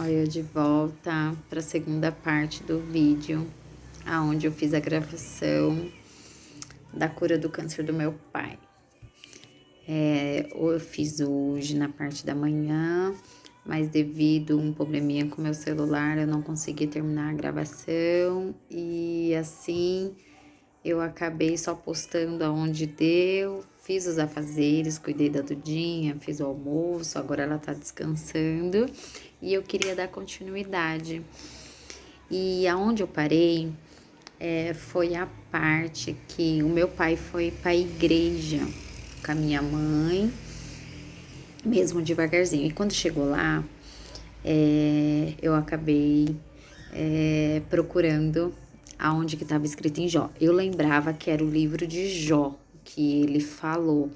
Olha, eu de volta para a segunda parte do vídeo, aonde eu fiz a gravação da cura do câncer do meu pai. Eu fiz hoje na parte da manhã, mas devido a um probleminha com meu celular, eu não consegui terminar a gravação e assim eu acabei só postando aonde deu. Fiz os afazeres, cuidei da Dudinha, fiz o almoço, agora ela tá descansando e eu queria dar continuidade. E aonde eu parei foi a parte que o meu pai foi para a igreja com a minha mãe, mesmo devagarzinho. E quando chegou lá, eu acabei procurando aonde que estava escrito em Jó. Eu lembrava que era o livro de Jó que ele falou,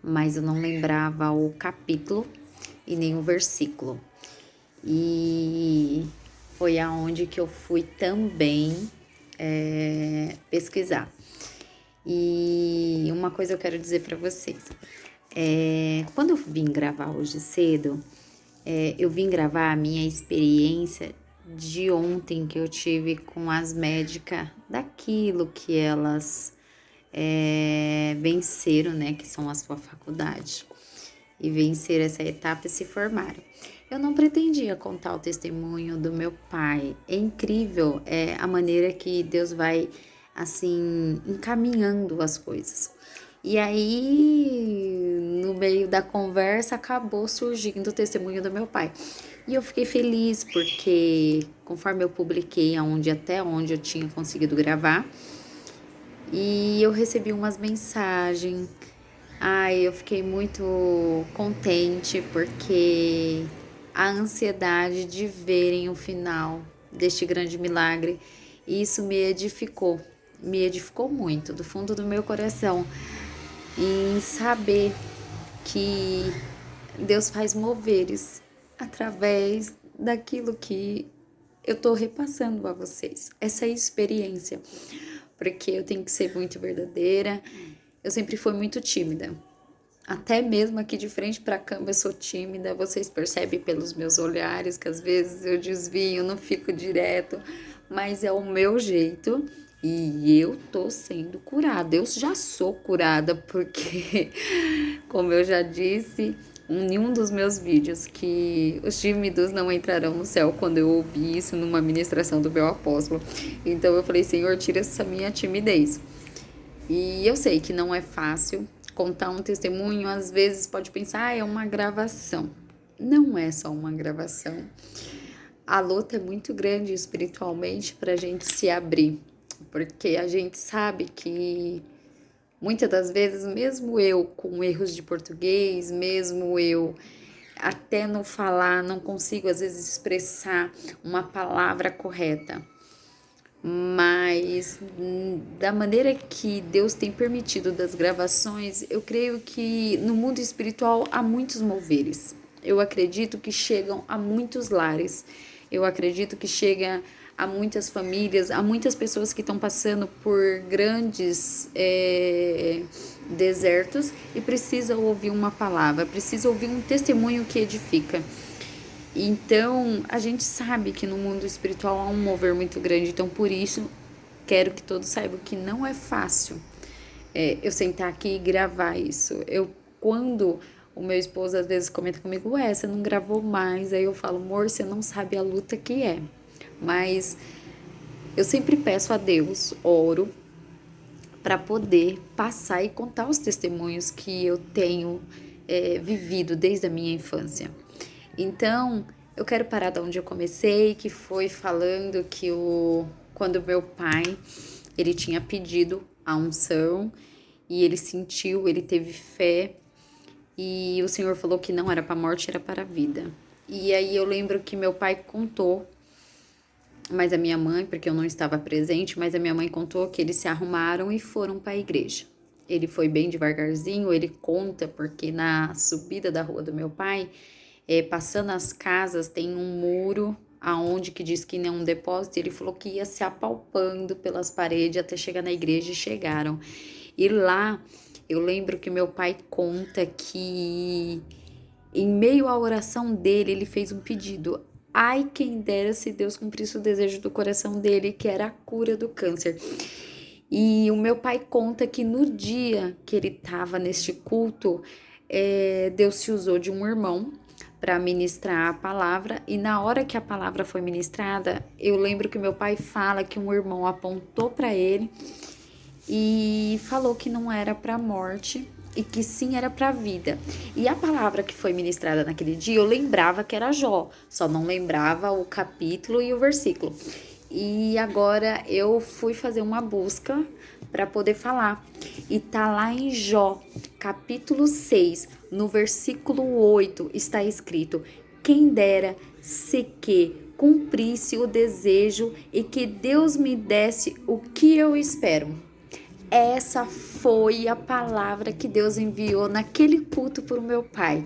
mas eu não lembrava o capítulo e nem o versículo. E foi aonde que eu fui também pesquisar. E uma coisa eu quero dizer para vocês. Quando eu vim gravar hoje cedo, eu vim gravar a minha experiência de ontem que eu tive com as médicas daquilo que elas venceram, né, que são a sua faculdade, e venceram essa etapa e se formaram. Eu não pretendia contar o testemunho do meu pai. É incrível a maneira que Deus vai, assim, encaminhando as coisas. E aí, no meio da conversa, acabou surgindo o testemunho do meu pai. E eu fiquei feliz porque, conforme eu publiquei até onde eu tinha conseguido gravar, e eu recebi umas mensagens. Ai, eu fiquei muito contente porque a ansiedade de verem o final deste grande milagre, isso me edificou muito do fundo do meu coração, em saber que Deus faz moveres através daquilo que eu tô repassando a vocês, essa experiência, porque eu tenho que ser muito verdadeira. Eu sempre fui muito tímida. Até mesmo aqui de frente para a câmera eu sou tímida. Vocês percebem pelos meus olhares que às vezes eu desvio, não fico direto, mas é o meu jeito e eu tô sendo curada. Eu já sou curada porque, como eu já disse em um dos meus vídeos, que os tímidos não entrarão no céu, quando eu ouvi isso numa ministração do meu apóstolo. Então eu falei, Senhor, tira essa minha timidez. E eu sei que não é fácil contar um testemunho, às vezes pode pensar, é uma gravação. Não é só uma gravação. A luta é muito grande espiritualmente para a gente se abrir, porque a gente sabe que muitas das vezes, mesmo eu com erros de português, mesmo eu até no falar, não consigo às vezes expressar uma palavra correta. Mas da maneira que Deus tem permitido das gravações, eu creio que no mundo espiritual há muitos moveres. Eu acredito que chegam a muitos lares. Eu acredito que chega a muitas famílias, a muitas pessoas que estão passando por grandes desertos e precisam ouvir uma palavra, precisam ouvir um testemunho que edifica. Então, a gente sabe que no mundo espiritual há um mover muito grande. Então, por isso, quero que todos saibam que não é fácil eu sentar aqui e gravar isso. Quando o meu esposo às vezes comenta comigo, você não gravou mais? Aí eu falo, amor, você não sabe a luta que é. Mas eu sempre peço a Deus, oro, para poder passar e contar os testemunhos que eu tenho vivido desde a minha infância. Então, eu quero parar de onde eu comecei, que foi falando que quando meu pai, ele tinha pedido a unção e ele sentiu, ele teve fé e o Senhor falou que não era para a morte, era para a vida. E aí eu lembro que meu pai contou, mas a minha mãe, porque eu não estava presente, mas a minha mãe contou que eles se arrumaram e foram para a igreja. Ele foi bem devagarzinho, ele conta, porque na subida da rua do meu pai, passando as casas, tem um muro aonde que diz que não é um depósito. Ele falou que ia se apalpando pelas paredes até chegar na igreja e chegaram. E lá, eu lembro que meu pai conta que em meio à oração dele, ele fez um pedido. Ai, quem dera se Deus cumprisse o desejo do coração dele, que era a cura do câncer. E o meu pai conta que no dia que ele estava neste culto, Deus se usou de um irmão para ministrar a palavra, e na hora que a palavra foi ministrada, eu lembro que meu pai fala que um irmão apontou para ele e falou que não era para morte e que sim era para vida. E a palavra que foi ministrada naquele dia, eu lembrava que era Jó, só não lembrava o capítulo e o versículo. E agora eu fui fazer uma busca para poder falar. E tá lá em Jó, capítulo 6, no versículo 8, está escrito: quem dera se que cumprisse o desejo e que Deus me desse o que eu espero. Essa foi a palavra que Deus enviou naquele culto para o meu pai.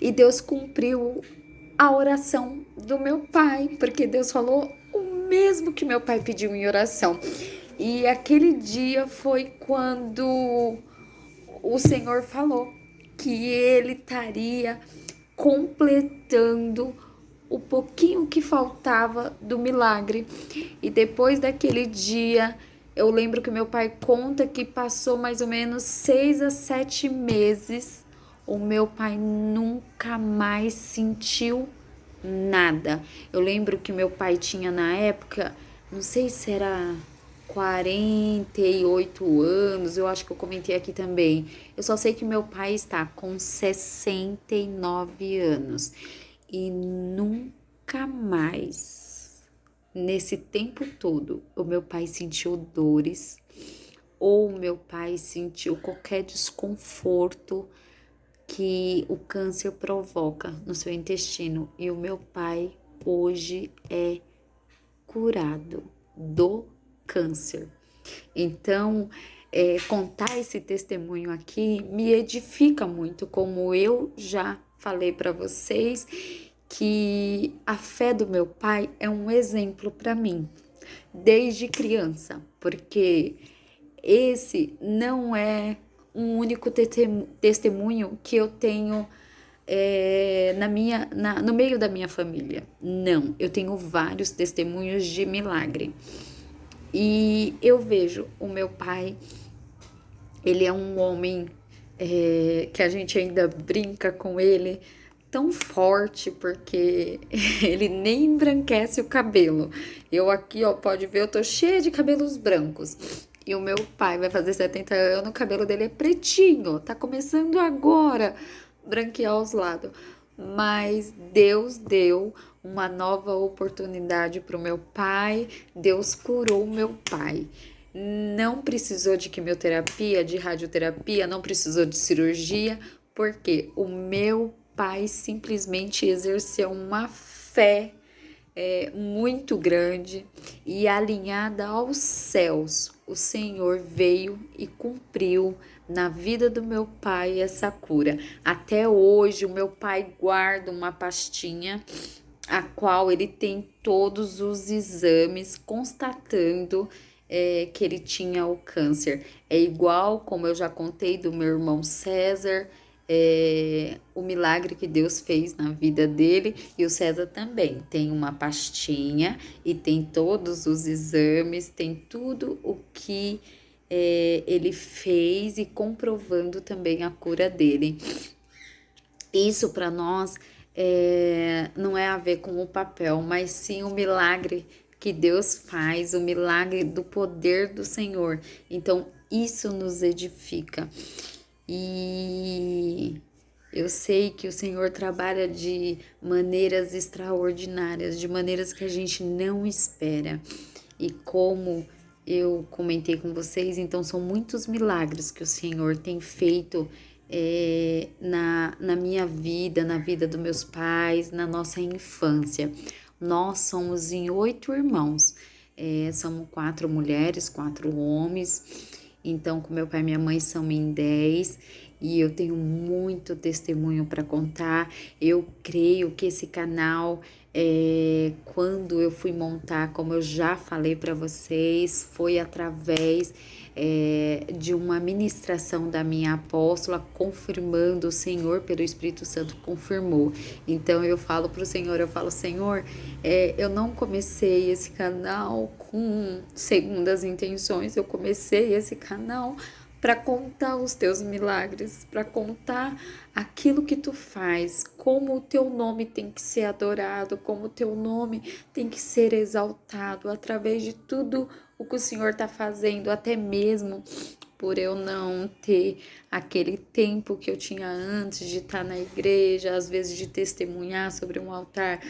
E Deus cumpriu a oração do meu pai, porque Deus falou o mesmo que meu pai pediu em oração. E aquele dia foi quando o Senhor falou que ele estaria completando o pouquinho que faltava do milagre. E depois daquele dia, eu lembro que meu pai conta que passou mais ou menos 6 a 7 meses. O meu pai nunca mais sentiu nada. Eu lembro que meu pai tinha na época, não sei se era 48 anos, eu acho que eu comentei aqui também. Eu só sei que meu pai está com 69 anos e nunca mais, nesse tempo todo, o meu pai sentiu dores ou o meu pai sentiu qualquer desconforto que o câncer provoca no seu intestino. E o meu pai hoje é curado do câncer. Então, contar esse testemunho aqui me edifica muito, como eu já falei para vocês, que a fé do meu pai é um exemplo para mim, desde criança, porque esse não é um único testemunho que eu tenho no meio da minha família. Não, eu tenho vários testemunhos de milagre. E eu vejo o meu pai, ele é um homem que a gente ainda brinca com ele, tão forte, porque ele nem embranquece o cabelo. Eu aqui, ó, pode ver, eu tô cheia de cabelos brancos. E o meu pai vai fazer 70 anos, o cabelo dele é pretinho, tá começando agora branquear os lados. Mas Deus deu uma nova oportunidade para o meu pai, Deus curou o meu pai. Não precisou de quimioterapia, de radioterapia, não precisou de cirurgia, porque o meu pai simplesmente exerceu uma fé muito grande e alinhada aos céus. O Senhor veio e cumpriu na vida do meu pai essa cura. Até hoje, o meu pai guarda uma pastinha a qual ele tem todos os exames constatando que ele tinha o câncer. É igual, como eu já contei do meu irmão César, o milagre que Deus fez na vida dele, e o César também tem uma pastinha e tem todos os exames, tem tudo o que ele fez e comprovando também a cura dele. Isso para nós não é a ver com o papel, mas sim o milagre que Deus faz, o milagre do poder do Senhor. Então, isso nos edifica. E eu sei que o Senhor trabalha de maneiras extraordinárias, de maneiras que a gente não espera. E como eu comentei com vocês, então são muitos milagres que o Senhor tem feito na minha vida, na vida dos meus pais, na nossa infância. Nós somos em 8 irmãos, somos 4 mulheres, 4 homens. Então, com meu pai e minha mãe somos em 10 e eu tenho muito testemunho para contar. Eu creio que esse canal, quando eu fui montar, como eu já falei para vocês, foi através de uma ministração da minha apóstola, confirmando, o Senhor, pelo Espírito Santo, confirmou. Então eu falo para o Senhor, Senhor, eu não comecei esse canal com segundas intenções, eu comecei esse canal para contar os teus milagres, para contar aquilo que tu faz, como o teu nome tem que ser adorado, como o teu nome tem que ser exaltado através de tudo o que o Senhor está fazendo, até mesmo por eu não ter aquele tempo que eu tinha antes de estar na igreja, às vezes de testemunhar sobre um altar,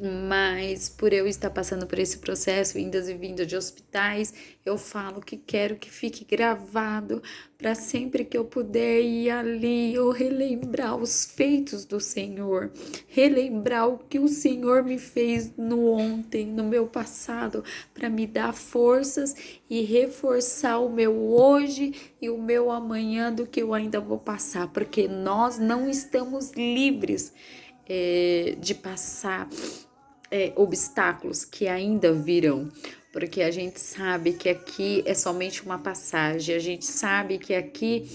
mas por eu estar passando por esse processo, indas e vindas de hospitais, eu falo que quero que fique gravado para sempre que eu puder ir ali, eu relembrar os feitos do Senhor, relembrar o que o Senhor me fez no ontem, no meu passado, para me dar forças e reforçar o meu hoje e o meu amanhã do que eu ainda vou passar, porque nós não estamos livres de passar obstáculos que ainda virão, porque a gente sabe que aqui é somente uma passagem, a gente sabe que aqui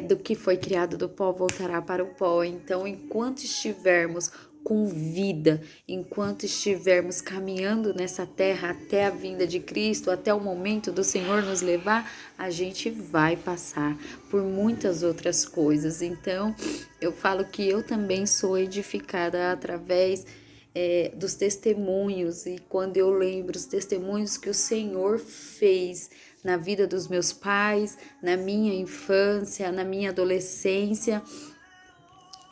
do que foi criado do pó voltará para o pó. Então, enquanto estivermos com vida, enquanto estivermos caminhando nessa terra até a vinda de Cristo, até o momento do Senhor nos levar, a gente vai passar por muitas outras coisas. Então, eu falo que eu também sou edificada através dos testemunhos, e quando eu lembro os testemunhos que o Senhor fez na vida dos meus pais, na minha infância, na minha adolescência,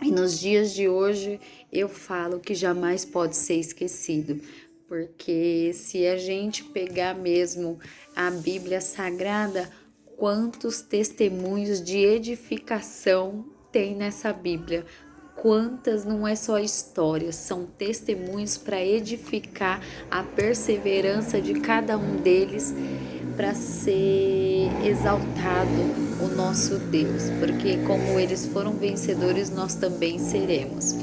e nos dias de hoje, eu falo que jamais pode ser esquecido, porque se a gente pegar mesmo a Bíblia Sagrada, quantos testemunhos de edificação tem nessa Bíblia? Quantas não é só histórias, são testemunhos para edificar a perseverança de cada um deles, para ser exaltado o nosso Deus, porque como eles foram vencedores, nós também seremos.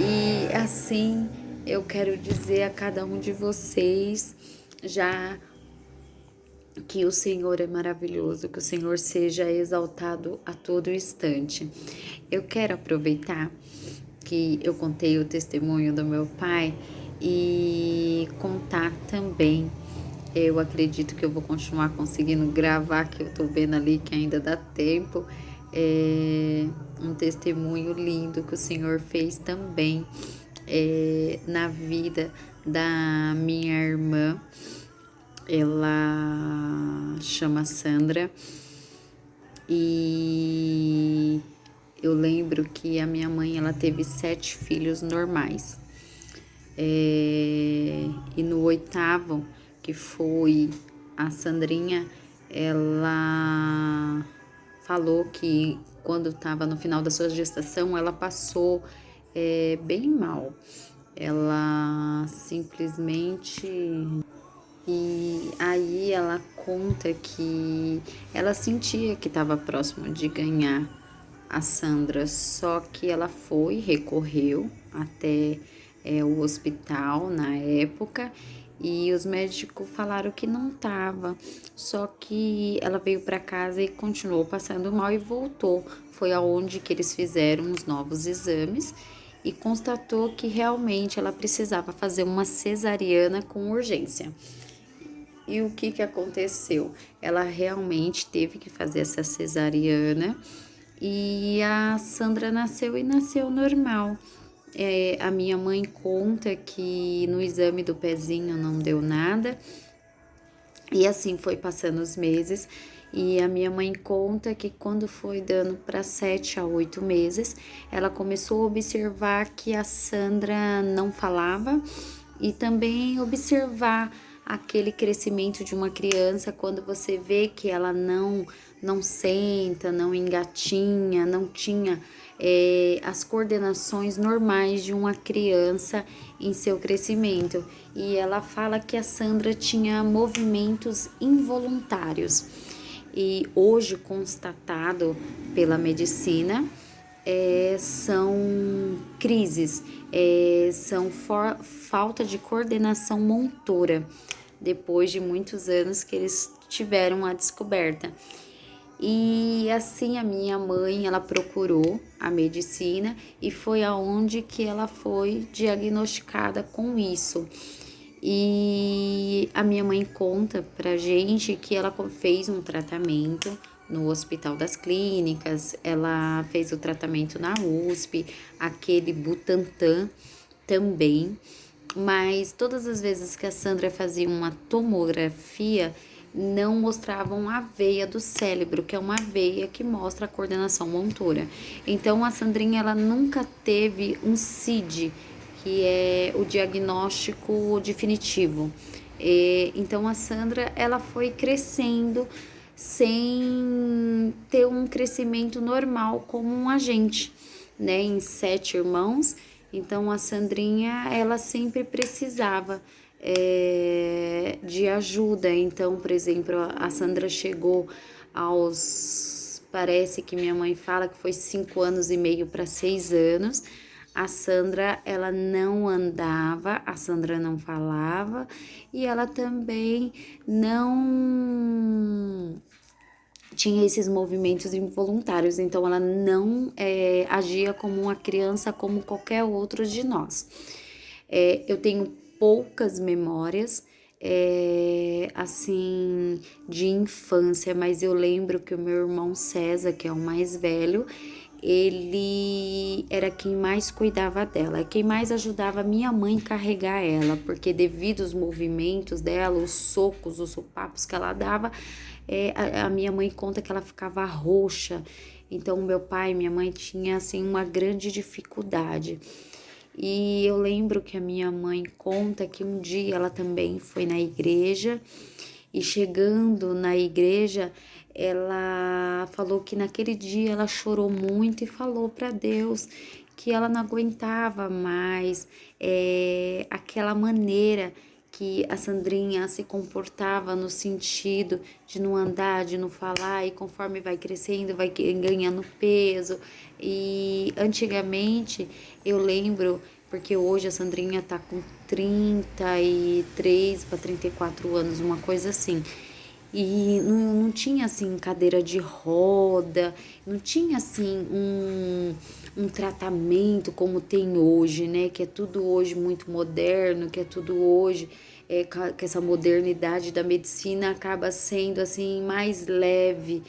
E assim eu quero dizer a cada um de vocês já que o Senhor é maravilhoso, que o Senhor seja exaltado a todo instante. Eu quero aproveitar que eu contei o testemunho do meu pai e contar também. Eu acredito que eu vou continuar conseguindo gravar, que eu tô vendo ali que ainda dá tempo. Um testemunho lindo que o Senhor fez também na vida da minha irmã. Ela chama Sandra e eu lembro que a minha mãe ela teve 7 filhos normais. E no 8º, que foi a Sandrinha, ela falou que quando estava no final da sua gestação, ela passou bem mal. Ela simplesmente... E aí ela conta que ela sentia que estava próximo de ganhar a Sandra, só que ela recorreu até o hospital na época e os médicos falaram que não estava, só que ela veio para casa e continuou passando mal e voltou. Foi aonde que eles fizeram os novos exames e constatou que realmente ela precisava fazer uma cesariana com urgência. E o que aconteceu? Ela realmente teve que fazer essa cesariana e a Sandra nasceu normal. A minha mãe conta que no exame do pezinho não deu nada e assim foi passando os meses. E a minha mãe conta que quando foi dando para 7 a 8 meses, ela começou a observar que a Sandra não falava e também observar aquele crescimento de uma criança quando você vê que ela não senta, não engatinha, não tinha as coordenações normais de uma criança em seu crescimento. E ela fala que a Sandra tinha movimentos involuntários. E hoje constatado pela medicina, são crises, são falta de coordenação motora depois de muitos anos que eles tiveram a descoberta. E assim a minha mãe, ela procurou a medicina e foi aonde que ela foi diagnosticada com isso. E a minha mãe conta pra gente que ela fez um tratamento no Hospital das Clínicas, ela fez o tratamento na USP, aquele Butantan também, mas todas as vezes que a Sandra fazia uma tomografia, não mostravam a veia do cérebro, que é uma veia que mostra a coordenação motora. Então a Sandrinha, ela nunca teve um CID, que é o diagnóstico definitivo. Então a Sandra, ela foi crescendo sem ter um crescimento normal como um agente, né? Em 7 irmãos, então a Sandrinha, ela sempre precisava de ajuda. Então, por exemplo, a Sandra chegou aos, parece que minha mãe fala que foi 5 anos e meio para 6 anos. A Sandra, ela não andava, a Sandra não falava e ela também não tinha esses movimentos involuntários, então ela não agia como uma criança como qualquer outro de nós. Eu tenho poucas memórias assim de infância, mas eu lembro que o meu irmão César, que é o mais velho, ele era quem mais cuidava dela, quem mais ajudava a minha mãe a carregar ela, porque devido aos movimentos dela, os socos, os sopapos que ela dava, a minha mãe conta que ela ficava roxa. Então meu pai e minha mãe tinham assim uma grande dificuldade. E eu lembro que a minha mãe conta que um dia ela também foi na igreja e chegando na igreja, ela falou que naquele dia ela chorou muito e falou para Deus que ela não aguentava mais aquela maneira que a Sandrinha se comportava, no sentido de não andar, de não falar, e conforme vai crescendo, vai ganhando peso. E antigamente eu lembro, porque hoje a Sandrinha tá com 33 para 34 anos, uma coisa assim. E não tinha assim cadeira de roda, não tinha assim um tratamento como tem hoje, né? Que é tudo hoje muito moderno, que é tudo hoje, que essa modernidade da medicina acaba sendo assim mais leve,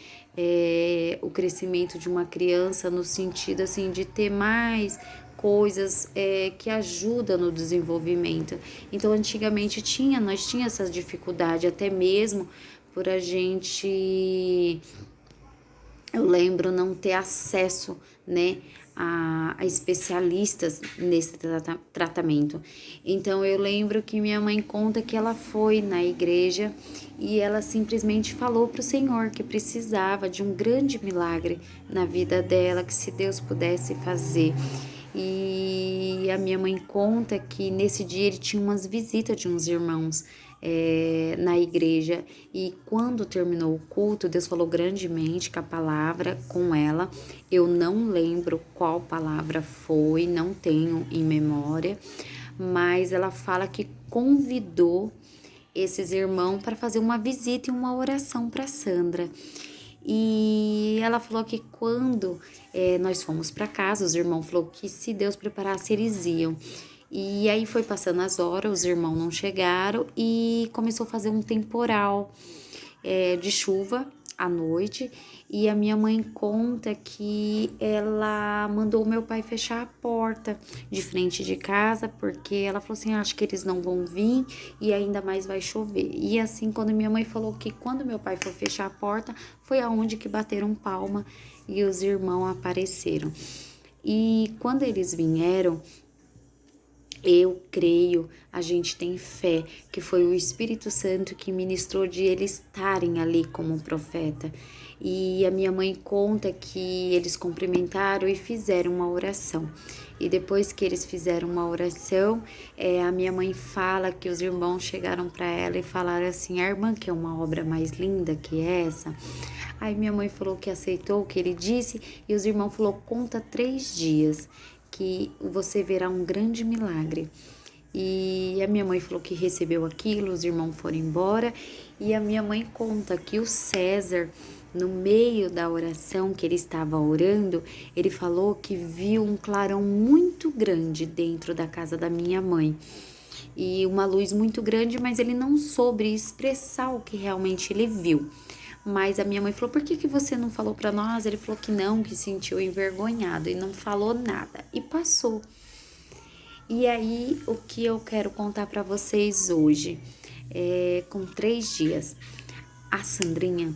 o crescimento de uma criança no sentido assim de ter mais coisas que ajudam no desenvolvimento. Então antigamente nós tinha essa dificuldade, até mesmo por a gente, eu lembro, não ter acesso, né, a especialistas nesse tratamento. Então eu lembro que minha mãe conta que ela foi na igreja e ela simplesmente falou para o Senhor que precisava de um grande milagre na vida dela, que se Deus pudesse fazer. E a minha mãe conta que nesse dia ele tinha umas visitas de uns irmãos na igreja, e quando terminou o culto, Deus falou grandemente com a palavra com ela. Eu não lembro qual palavra foi, não tenho em memória, mas ela fala que convidou esses irmãos para fazer uma visita e uma oração para Sandra. E ela falou que quando nós fomos para casa, os irmãos falou que se Deus preparasse, eles iam. E aí foi passando as horas, os irmãos não chegaram e começou a fazer um temporal de chuva à noite. E a minha mãe conta que ela mandou o meu pai fechar a porta de frente de casa, porque ela falou assim, acho que eles não vão vir e ainda mais vai chover. E assim, quando minha mãe falou que quando meu pai foi fechar a porta, foi aonde que bateram palma e os irmãos apareceram. E quando eles vieram, eu creio, a gente tem fé que foi o Espírito Santo que ministrou de eles estarem ali como profeta. E a minha mãe conta que eles cumprimentaram e fizeram uma oração. E depois que eles fizeram uma oração, a minha mãe fala que os irmãos chegaram para ela e falaram assim, a irmã quer uma obra mais linda que essa? Aí minha mãe falou que aceitou o que ele disse e os irmãos falaram, conta 3 dias que você verá um grande milagre. E a minha mãe falou que recebeu aquilo, os irmãos foram embora. E a minha mãe conta que o César, no meio da oração que ele estava orando, ele falou que viu um clarão muito grande dentro da casa da minha mãe. E uma luz muito grande, mas ele não soube expressar o que realmente ele viu. Mas a minha mãe falou: por que você não falou para nós? Ele falou que não, que sentiu envergonhado e não falou nada. E passou. E aí, o que eu quero contar para vocês hoje, com 3 dias, a Sandrinha,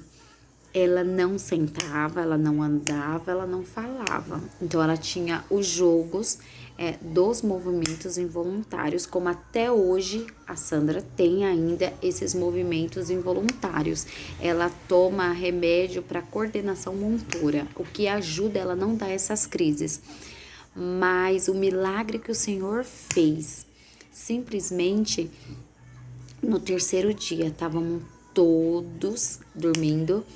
ela não sentava, ela não andava, ela não falava. Então, ela tinha os jogos dos movimentos involuntários, como até hoje a Sandra tem ainda esses movimentos involuntários. Ela toma remédio para coordenação motora, o que ajuda ela a não dar essas crises. Mas o milagre que o Senhor fez, simplesmente no 3º dia, estávamos todos dormindo.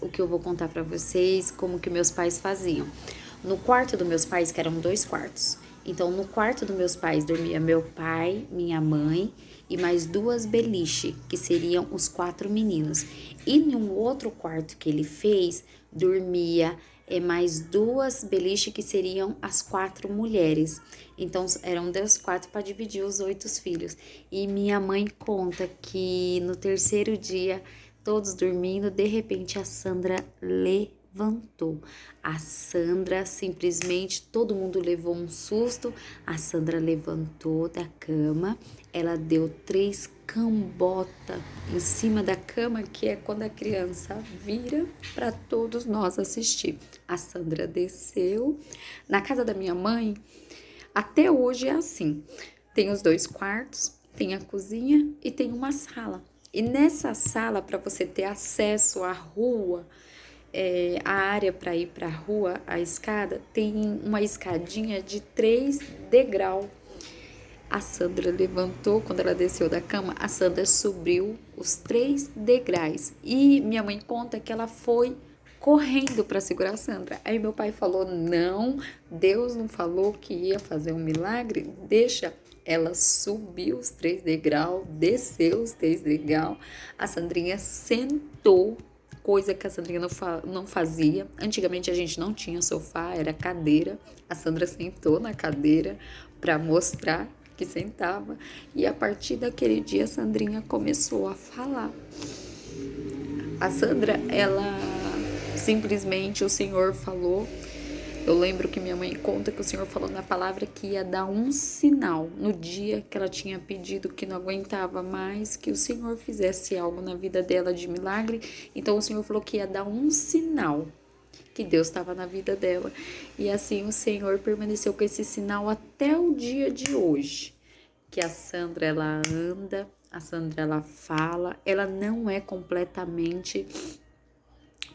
O que eu vou contar para vocês, como que meus pais faziam. No quarto dos meus pais, que eram 2 quartos, então no quarto dos meus pais dormia meu pai, minha mãe e mais 2 beliche, que seriam os 4 meninos. E no outro quarto que ele fez, dormia mais 2 beliche, que seriam as 4 mulheres. Então eram 2 quartos para dividir os 8 filhos. E minha mãe conta que no 3º dia, todos dormindo, de repente a Sandra levantou. A Sandra simplesmente, todo mundo levou um susto. A Sandra levantou da cama, ela deu 3 cambota em cima da cama, que é quando a criança vira para todos nós assistir. A Sandra desceu. Na casa da minha mãe, até hoje é assim. Tem os 2 quartos, tem a cozinha e tem uma sala. E nessa sala, para você ter acesso à rua, a área para ir para a rua, a escada, tem uma escadinha de 3 degraus. A Sandra levantou, quando ela desceu da cama, a Sandra subiu os 3 degraus. E minha mãe conta que ela foi correndo para segurar a Sandra. Aí meu pai falou: não, Deus não falou que ia fazer um milagre? Deixa. Ela subiu os 3 degraus, desceu os 3 degraus. A Sandrinha sentou, coisa que a Sandrinha não fazia. Antigamente a gente não tinha sofá, era cadeira. A Sandra sentou na cadeira para mostrar que sentava. E a partir daquele dia, a Sandrinha começou a falar. A Sandra, ela simplesmente, o Senhor falou. Eu lembro que minha mãe conta que o Senhor falou na palavra que ia dar um sinal no dia que ela tinha pedido, que não aguentava mais, que o Senhor fizesse algo na vida dela de milagre. Então o Senhor falou que ia dar um sinal, que Deus estava na vida dela. E assim o Senhor permaneceu com esse sinal até o dia de hoje. Que a Sandra, ela anda, a Sandra, ela fala, ela não é completamente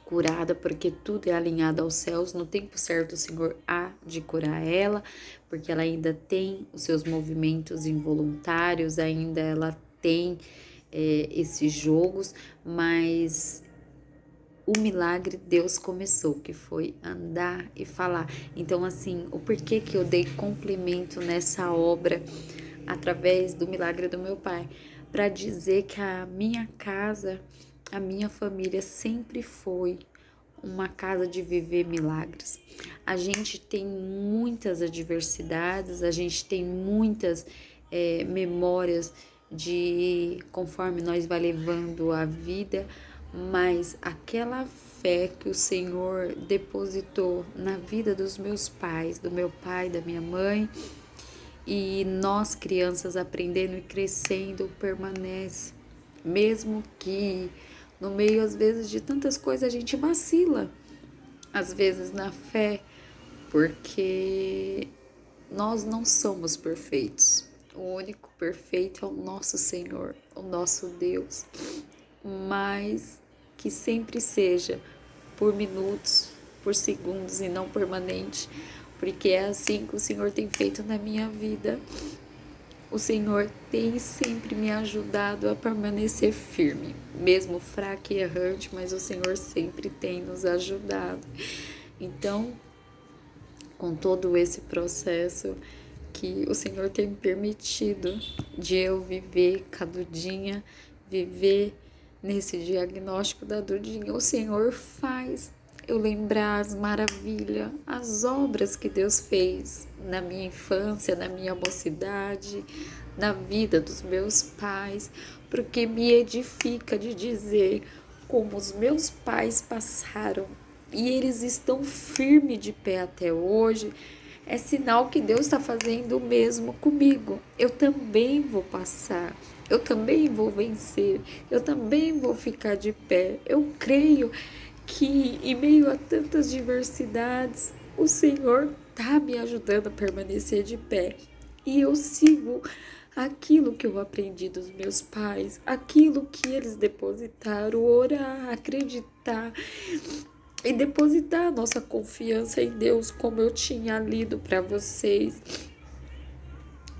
curada, porque tudo é alinhado aos céus. No tempo certo o Senhor há de curar ela, porque ela ainda tem os seus movimentos involuntários, ainda ela tem esses jogos, mas o milagre Deus começou, que foi andar e falar. Então assim, o porquê que eu dei complemento nessa obra através do milagre do meu pai, para dizer que a minha casa, a minha família sempre foi uma casa de viver milagres. A gente tem muitas adversidades, a gente tem muitas memórias de conforme nós vai levando a vida, mas aquela fé que o Senhor depositou na vida dos meus pais, do meu pai, da minha mãe, e nós crianças aprendendo e crescendo, permanece, mesmo que no meio às vezes de tantas coisas a gente vacila, às vezes na fé, porque nós não somos perfeitos. O único perfeito é o nosso Senhor, o nosso Deus, mas que sempre seja por minutos, por segundos e não permanente, porque é assim que o Senhor tem feito na minha vida. O Senhor tem sempre me ajudado a permanecer firme, mesmo fraca e errante, mas o Senhor sempre tem nos ajudado. Então, com todo esse processo, que o Senhor tem permitido de eu viver com a Dudinha, viver nesse diagnóstico da Dudinha. O Senhor faz eu lembrar as maravilhas, as obras que Deus fez na minha infância, na minha mocidade, na vida dos meus pais, porque me edifica de dizer como os meus pais passaram e eles estão firmes de pé até hoje. É sinal que Deus está fazendo o mesmo comigo. Eu também vou passar, eu também vou vencer, eu também vou ficar de pé. Eu creio que em meio a tantas diversidades, o Senhor está me ajudando a permanecer de pé. E eu sigo aquilo que eu aprendi dos meus pais, aquilo que eles depositaram, orar, acreditar e depositar a nossa confiança em Deus, como eu tinha lido para vocês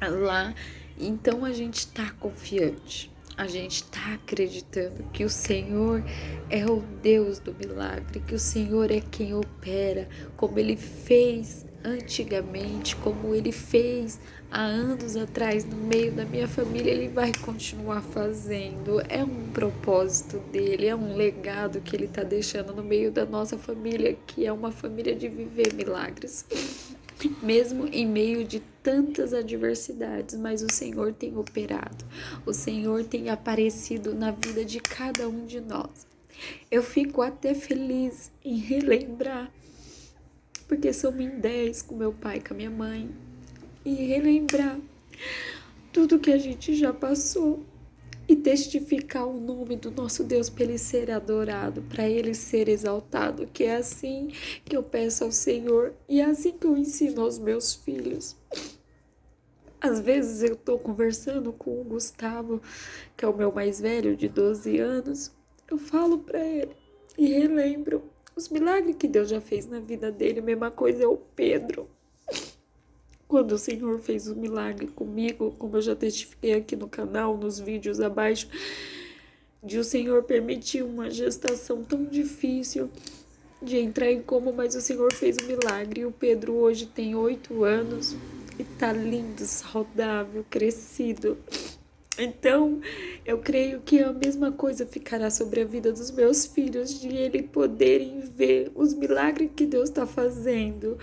lá. Então a gente está confiante, a gente está acreditando que o Senhor é o Deus do milagre, que o Senhor é quem opera, como Ele fez antigamente, como Ele fez há anos atrás no meio da minha família, Ele vai continuar fazendo. É um propósito dEle, é um legado que Ele está deixando no meio da nossa família, que é uma família de viver milagres. Mesmo em meio de tantas adversidades, mas o Senhor tem operado, o Senhor tem aparecido na vida de cada um de nós. Eu fico até feliz em relembrar, porque somos em 10 com meu pai e com a minha mãe, e relembrar tudo que a gente já passou e testificar o nome do nosso Deus para Ele ser adorado, para Ele ser exaltado, que é assim que eu peço ao Senhor e é assim que eu ensino aos meus filhos. Às vezes eu estou conversando com o Gustavo, que é o meu mais velho, de 12 anos, eu falo para ele e relembro os milagres que Deus já fez na vida dele. A mesma coisa é o Pedro. Quando o Senhor fez um milagre comigo, como eu já testifiquei aqui no canal, nos vídeos abaixo, de o Senhor permitir uma gestação tão difícil de entrar em coma, mas o Senhor fez um milagre. E o Pedro hoje tem 8 anos e tá lindo, saudável, crescido. Então, eu creio que a mesma coisa ficará sobre a vida dos meus filhos, de eles poderem ver os milagres que Deus está fazendo.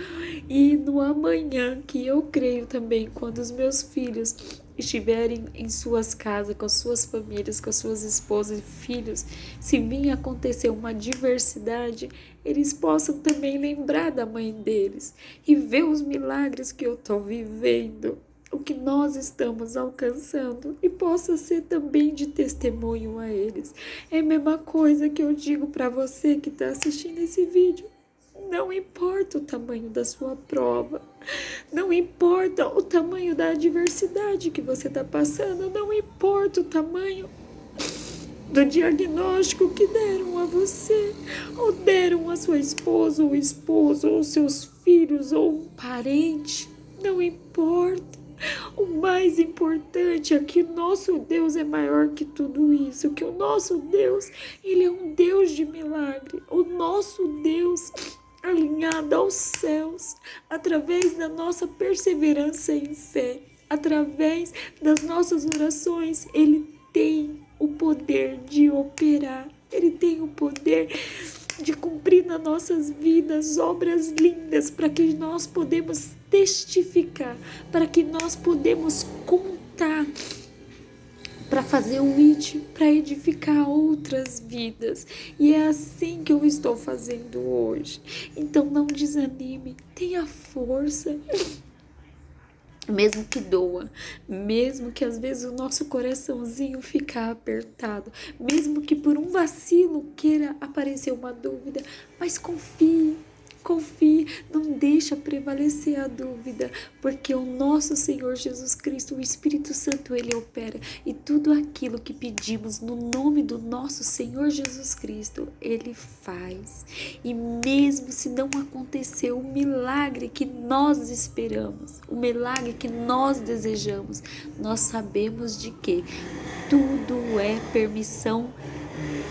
E no amanhã, que eu creio também, quando os meus filhos estiverem em suas casas, com as suas famílias, com as suas esposas e filhos, se vir acontecer uma adversidade, eles possam também lembrar da mãe deles e ver os milagres que eu estou vivendo, o que nós estamos alcançando, e possa ser também de testemunho a eles. É a mesma coisa que eu digo para você que está assistindo esse vídeo. Não importa o tamanho da sua prova, não importa o tamanho da adversidade que você está passando, não importa o tamanho do diagnóstico que deram a você, ou deram a sua esposa, ou esposo, ou seus filhos, ou um parente, não importa. O mais importante é que nosso Deus é maior que tudo isso, que o nosso Deus, Ele é um Deus de milagre, o nosso Deus alinhado aos céus, através da nossa perseverança em fé, através das nossas orações, Ele tem o poder de operar, Ele tem o poder de cumprir nas nossas vidas obras lindas, para que nós podemos testificar, para que nós podemos contar, para fazer um IT, para edificar outras vidas. E é assim que eu estou fazendo hoje. Então não desanime, tenha força. Mesmo que doa, mesmo que às vezes o nosso coraçãozinho fica apertado, mesmo que por um vacilo queira aparecer uma dúvida, mas confie, não deixa prevalecer a dúvida, porque o nosso Senhor Jesus Cristo, o Espírito Santo, Ele opera, e tudo aquilo que pedimos no nome do nosso Senhor Jesus Cristo, Ele faz. E mesmo se não aconteceu o milagre que nós esperamos, o milagre que nós desejamos, nós sabemos de que tudo é permissão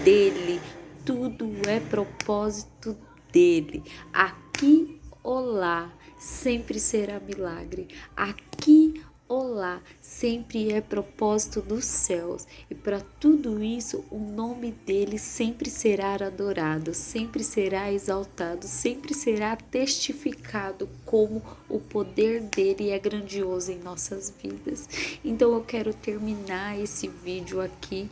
dEle, tudo é propósito dEle. Aqui ou lá, sempre será milagre. Aqui ou lá sempre é propósito dos céus. E para tudo isso, o nome dele sempre será adorado, sempre será exaltado, sempre será testificado como o poder dele é grandioso em nossas vidas. Então eu quero terminar esse vídeo aqui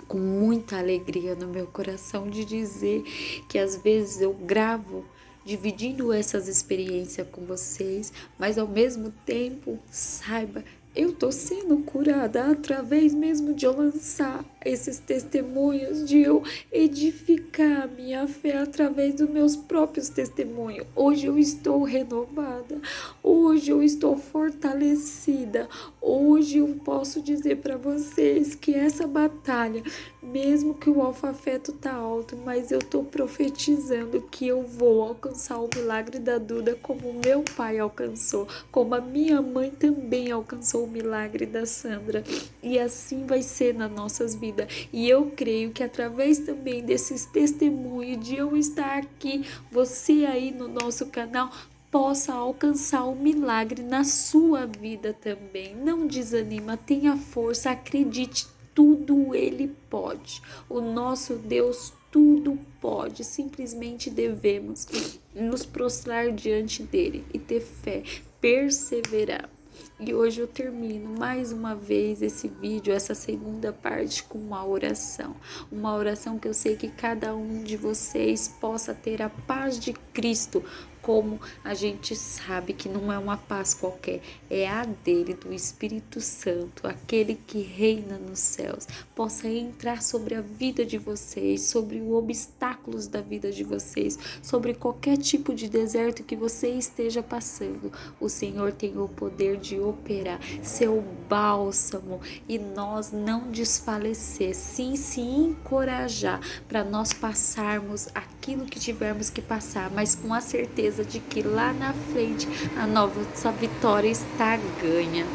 com muita alegria no meu coração de dizer que às vezes eu gravo dividindo essas experiências com vocês, mas ao mesmo tempo, saiba, eu tô sendo curada através mesmo de eu lançar esses testemunhos, de eu edificar a minha fé através dos meus próprios testemunhos. Hoje eu estou renovada, hoje eu estou fortalecida, hoje eu posso dizer para vocês que essa batalha, mesmo que o alfa-feto tá alto, mas eu tô profetizando que eu vou alcançar o milagre da Duda como meu pai alcançou, como a minha mãe também alcançou o milagre da Sandra, e assim vai ser nas nossas vidas. E eu creio que através também desses testemunhos de eu estar aqui, você aí no nosso canal possa alcançar o milagre na sua vida também. Não desanima, tenha força, acredite, tudo ele pode. O nosso Deus tudo pode, simplesmente devemos nos prostrar diante dele e ter fé, perseverar. E hoje eu termino mais uma vez esse vídeo, essa segunda parte, com uma oração que eu sei que cada um de vocês possa ter a paz de Cristo, como a gente sabe que não é uma paz qualquer, é a dele, do Espírito Santo, aquele que reina nos céus, possa entrar sobre a vida de vocês, sobre os obstáculos da vida de vocês, sobre qualquer tipo de deserto que você esteja passando. O Senhor tem o poder de operar, seu bálsamo, e nós não desfalecer, sim se encorajar para nós passarmos aquilo que tivermos que passar, mas com a certeza de que lá na frente a nossa vitória está ganha.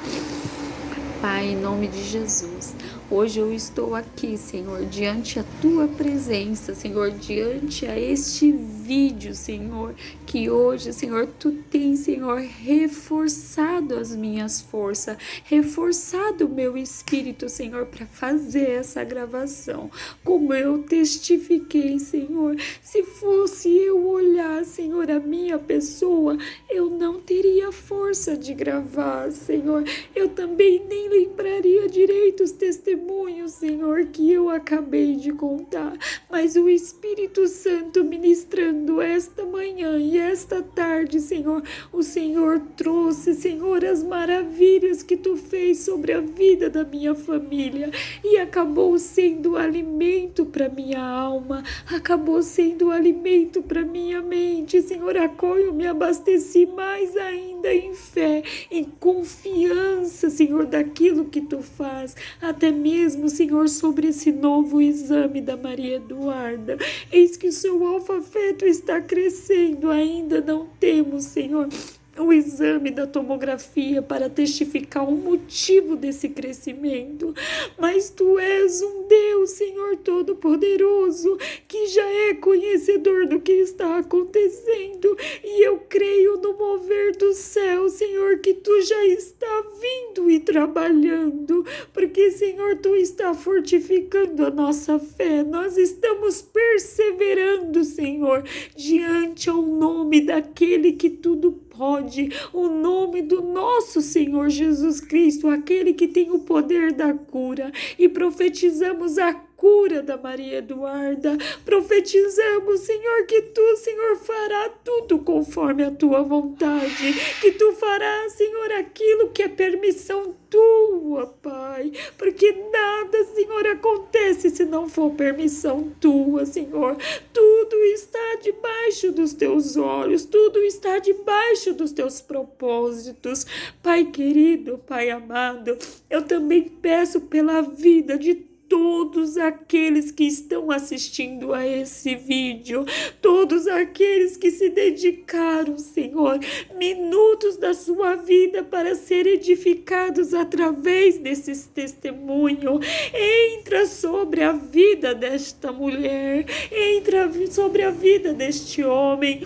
Pai, em nome de Jesus, hoje eu estou aqui, Senhor, diante a tua presença, Senhor, diante a este vídeo, Senhor, que hoje, Senhor, tu tens, Senhor, reforçado as minhas forças, reforçado o meu espírito, Senhor, para fazer essa gravação. Como eu testifiquei, Senhor, se fosse eu olhar, Senhor, a minha pessoa, eu não teria força de gravar, Senhor. Eu também nem lembraria direito os testemunhos, Senhor, que eu acabei de contar, mas o Espírito Santo ministrando esta manhã e esta tarde, Senhor, o Senhor trouxe, Senhor, as maravilhas que tu fez sobre a vida da minha família, e acabou sendo alimento para minha alma, acabou sendo alimento para minha mente, Senhor, a qual eu me abasteci mais ainda em fé, em confiança, Senhor, daquilo que tu faz, até mesmo, Senhor, sobre esse novo exame da Maria Eduarda. Eis que o seu alfa-feto está crescendo, ainda não temos, Senhor, o exame da tomografia para testificar o motivo desse crescimento, mas tu és um Deus, Senhor Todo-Poderoso, que já é conhecedor do que está acontecendo, e eu creio no mover do céu, Senhor, que tu já está vindo e trabalhando, porque, Senhor, tu está fortificando a nossa fé, nós estamos perseverando, Senhor, diante ao nome daquele que tudo pode, o nome do nosso Senhor Jesus Cristo, aquele que tem o poder da cura, e profetizamos a cura da Maria Eduarda, profetizamos, Senhor, que tu, Senhor, fará tudo conforme a tua vontade, que tu farás, Senhor, aquilo que é permissão tua, Pai, porque nada, Senhor, acontece se não for permissão tua, Senhor. Tudo está debaixo dos teus olhos, tudo está debaixo dos teus propósitos. Pai querido, Pai amado, eu também peço pela vida de todos aqueles que estão assistindo a esse vídeo, todos aqueles que se dedicaram, Senhor, minutos da sua vida para ser edificados através desses testemunhos. Entra sobre a vida desta mulher, entra sobre a vida deste homem,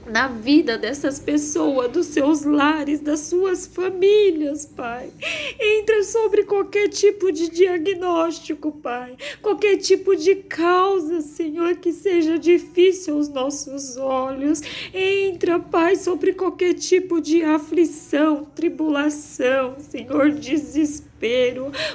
na vida dessas pessoas, dos seus lares, das suas famílias, Pai. Entra sobre qualquer tipo de diagnóstico, Pai, qualquer tipo de causa, Senhor, que seja difícil aos nossos olhos. Entra, Pai, sobre qualquer tipo de aflição, tribulação, Senhor, desespero,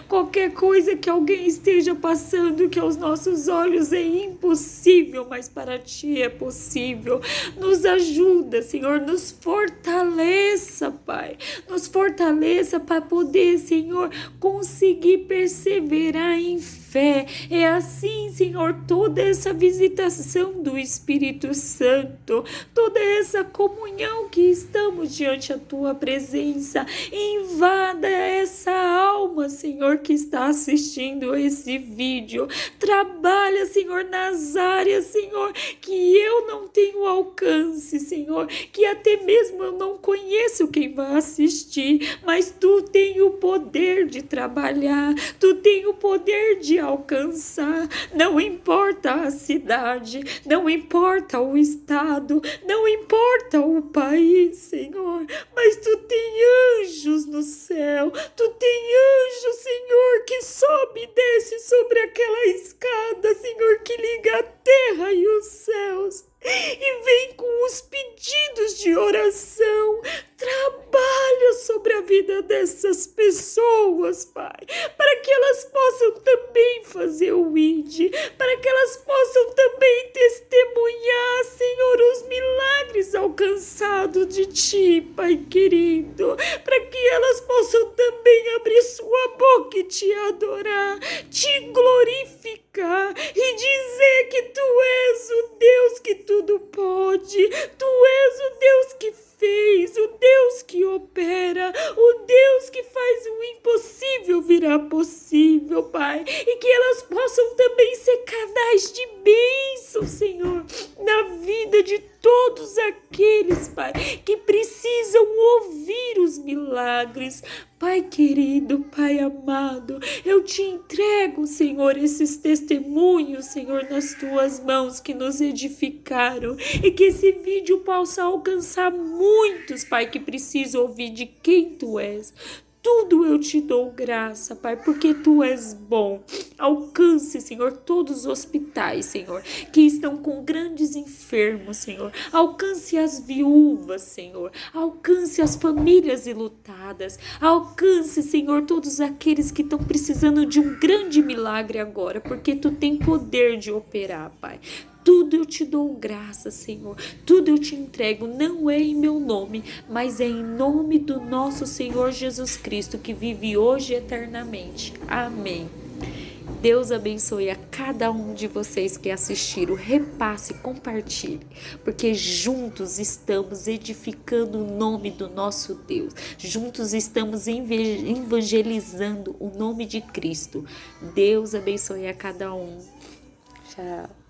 qualquer coisa que alguém esteja passando que aos nossos olhos é impossível, mas para Ti é possível. Nos ajuda, Senhor, nos fortaleça, Pai, nos fortaleça para poder, Senhor, conseguir perseverar em fé. É assim, Senhor, toda essa visitação do Espírito Santo, toda essa comunhão que estamos diante da Tua presença, invada essa alma, Senhor, que está assistindo esse vídeo. Trabalha, Senhor, nas áreas, Senhor, que eu não tenho alcance, Senhor, que até mesmo eu não conheço quem vai assistir, mas Tu tem o poder de trabalhar, Tu tem o poder de alcançar. Não importa a cidade, não importa o estado, não importa o país, Senhor, mas Tu tem anjos no céu, Tu tem anjos, Senhor, que sobe e desce sobre aquela escada, Senhor, que liga a terra e os céus, e vem com os pedidos de oração. Trabalha sobre a vida dessas pessoas, Pai, para que elas possam também fazer o ID, para que elas possam também testemunhar, Senhor, os milagres alcançados de Ti, Pai querido, para que elas possam também abrir sua boca e Te adorar, Te glorificar e dizer que Tu és o Deus que tudo pode, Tu és o Deus que fez, o Deus que opera, o Deus que faz o impossível virar possível, Pai, e que elas possam também ser canais de bênção, Senhor, na vida de todos aqueles, Pai, que precisam ouvir os milagres. Pai querido, Pai amado, eu Te entrego, Senhor, esses testemunhos, Senhor, nas Tuas mãos que nos edificaram, e que esse vídeo possa alcançar muitos, Pai, que precisam ouvir de quem Tu és. Tudo eu Te dou graça, Pai, porque Tu és bom. Alcance, Senhor, todos os hospitais, Senhor, que estão com grandes enfermos, Senhor. Alcance as viúvas, Senhor. Alcance as famílias enlutadas. Alcance, Senhor, todos aqueles que estão precisando de um grande milagre agora, porque Tu tem poder de operar, Pai. Tudo eu Te dou graça, Senhor. Tudo eu Te entrego. Não é em meu nome, mas é em nome do nosso Senhor Jesus Cristo, que vive hoje e eternamente. Amém. Deus abençoe a cada um de vocês que assistiram. Repasse, compartilhe, porque juntos estamos edificando o nome do nosso Deus. Juntos estamos evangelizando o nome de Cristo. Deus abençoe a cada um. Tchau.